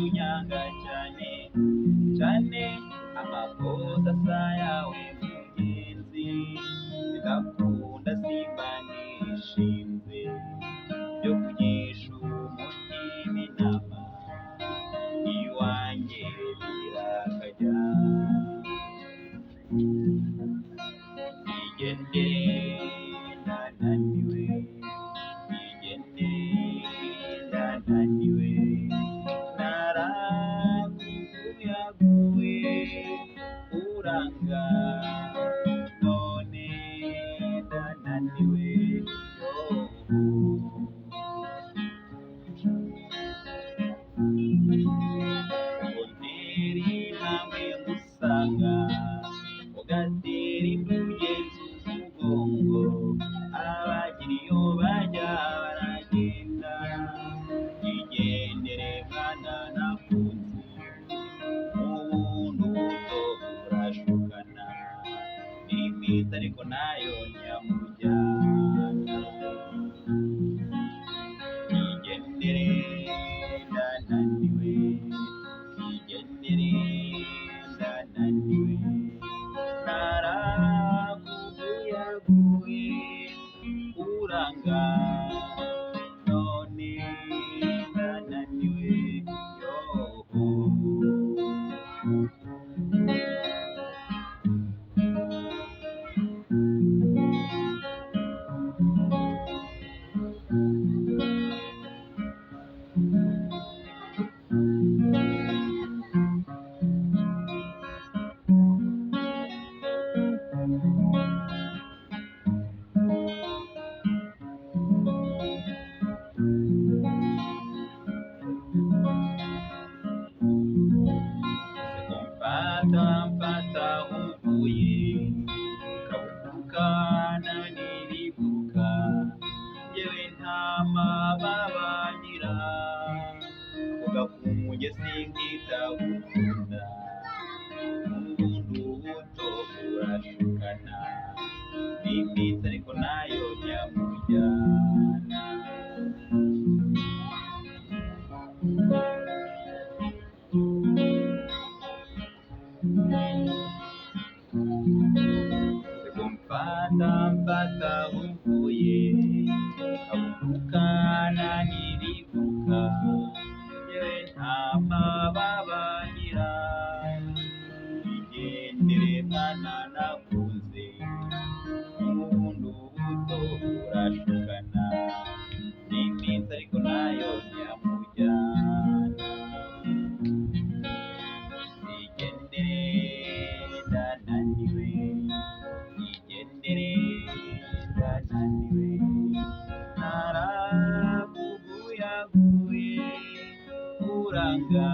unyanga cyane cyane amakosa yawe mugenzi ndakunda simba nishinze byo kugisha umutima inama iwanjye birakajya igendere ndananiwe ndananiwe naraguyaguye uranga none ndananiwe unteri hamwe ngusanga ugatera imugezi umugongo abagira iyo bajya baragenda igendere mwana nakunze ubundi ubuto burashukana n'impita ariko nayo nyamujyana igendere ndananiwe igendere ndananiwe naraguyaguye uranga none ndananiwe yoho mfata uvuye kabuka naniribuka yewe nta mababa ngira vuga ku mugezi nkita gukunda ubundi ubuto burashukana n'impita ariko nayo nyamujyana mfata uvuye kabuka naniribuka yewe nta mababa ngira igendere mwana nakuze ubundi ubuto burashukana n'impita ariko nayo nyamujyana igendere ndananiwe ndananiwe naraguyaguye uranga